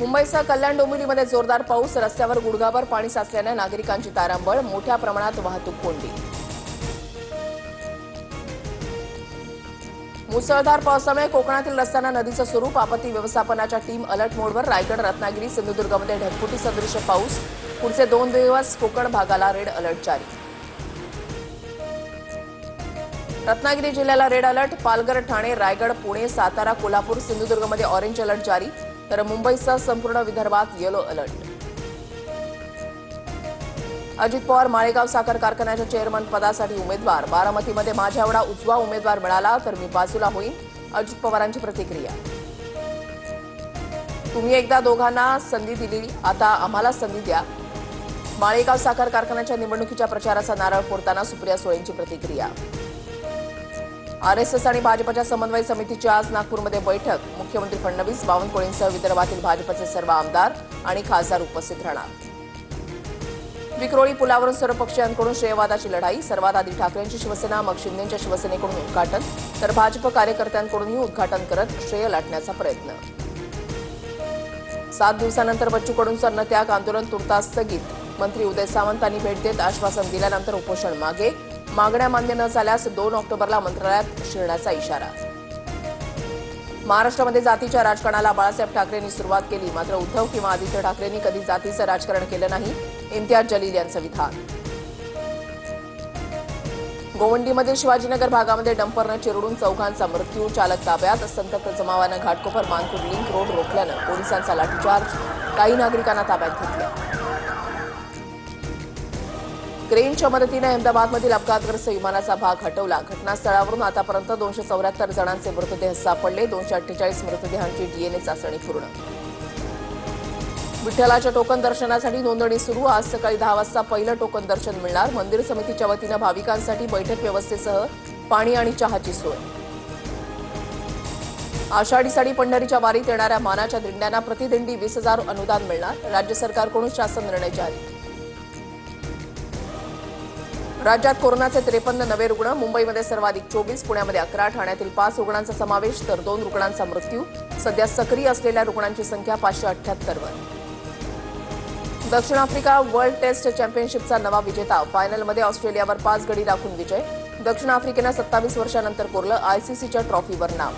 मुंबईसह कल्याण डोंबिवलीमध्ये जोरदार पाऊस, रस्त्यावर गुडघाभर पाणी साचल्याने नागरिकांची तारांबळ, मोठ्या प्रमाणात वाहतूक कोंडी. मुसळधार पावसामुळे कोकणातील रस्त्यांना नदीचं स्वरूप, आपत्ती व्यवस्थापनाच्या टीम अलर्ट मोडवर. रायगड, रत्नागिरी, सिंधुदुर्गमध्ये ढगफुटी सदृश पाऊस. पुढचे 2 दिवस कोकण भागाला रेड अलर्ट जारी. रत्नागिरी जिल्ह्याला रेड अलर्ट, पालघर, ठाणे, रायगड, पुणे, सातारा, कोल्हापूर, सिंधुदुर्गमध्ये ऑरेंज अलर्ट जारी, तर मुंबईसह संपूर्ण विदर्भात येलो अलर्ट. अजित पवार माळेगाव साखर कारखान्याच्या चेअरमन पदासाठी उमेदवार. बारामतीमध्ये माझ्या एवढा उजवा उमेदवार मिळाला तर मी बाजूला होईन, अजित पवारांची प्रतिक्रिया. तुम्ही एकदा दोघांना संधी दिली, आता आम्हाला संधी द्या. माळेगाव साखर कारखान्याच्या निवडणुकीच्या प्रचाराचा नारळ फोडताना सुप्रिया सुळेंची प्रतिक्रिया. आरएसएस आणि भाजपच्या समन्वय समितीची आज नागपूरमध्ये बैठक. मुख्यमंत्री फडणवीस, बावनकुळेंसह विदर्भातील भाजपचे सर्व आमदार आणि खासदार उपस्थित राहणार. विक्रोळी पुलावरून सर्वपक्षीयांकडून श्रेयवादाची लढाई. सर्वात आधी ठाकरेंची शिवसेना, मग शिंदेच्या शिवसेनेकडून उद्घाटन, तर भाजप कार्यकर्त्यांकडूनही उद्घाटन करत श्रेय लाटण्याचा प्रयत्न. 7 दिवसानंतर बच्चू कडूंचं अन्नत्याग आंदोलन तुर्तास स्थगित. मंत्री उदय सामंतांनी भेट देत आश्वासन दिल्यानंतर उपोषण मागे. मागण्या मान्य न झाल्यास 2 ऑक्टोबरला मंत्रालयात शिरण्याचा इशारा. महाराष्ट्रामध्ये जातीच्या राजकारणाला बाळासाहेब ठाकरेंनी सुरुवात केली, मात्र उद्धव किंवा आदित्य ठाकरेंनी कधी जातीचं राजकारण केलं नाही, इम्तियाज जलील यांचं विधान. गोवंडीमधील शिवाजीनगर भागामध्ये डंपरनं चिरडून 4घांचा मृत्यू, चालक ताब्यात. संतप्त जमावानं घाटकोपर मानपूर लिंक रोड रोखल्यानं पोलिसांचा लाठीचार्ज, काही नागरिकांना ताब्यात घेतलं. क्रेनच्या मदतीने अहमदाबादमधील अपघातग्रस्त विमानाचा भाग हटवला. घटनास्थळावरून आतापर्यंत 274 जणांचे मृतदेह सापडले. 248 मृतदेहांची डीएनए चाचणी पूर्ण. विठ्ठलाच्या टोकन दर्शनासाठी नोंदणी सुरू. आज सकाळी 10 वाजता पहिलं टोकन दर्शन मिळणार. मंदिर समितीच्या वतीनं भाविकांसाठी बैठक व्यवस्थेसह पाणी आणि चहाची सोय. आषाढी साडी पंढरीच्या वारीत येणाऱ्या मानाच्या दिंड्यांना प्रतिदिंडी 20,000 अनुदान मिळणार. राज्य सरकारकडून शासन निर्णय जारी. राज्यात कोरोनाचे 53 नवे रुग्ण. मुंबईमध्ये सर्वाधिक 24, पुण्यामध्ये 11, ठाण्यातील 5 रुग्णांचा समावेश, तर 2 रुग्णांचा मृत्यू. सध्या सक्रिय असलेल्या रुग्णांची संख्या 578 वर. दक्षिण आफ्रिका वर्ल्ड टेस्ट चॅम्पियनशिपचा नवा विजेता. फायनलमध्ये ऑस्ट्रेलियावर 5 गडी राखून विजय. दक्षिण आफ्रिकेनं 27 वर्षांनंतर कोरलं आयसीसीच्या ट्रॉफीवर नाव.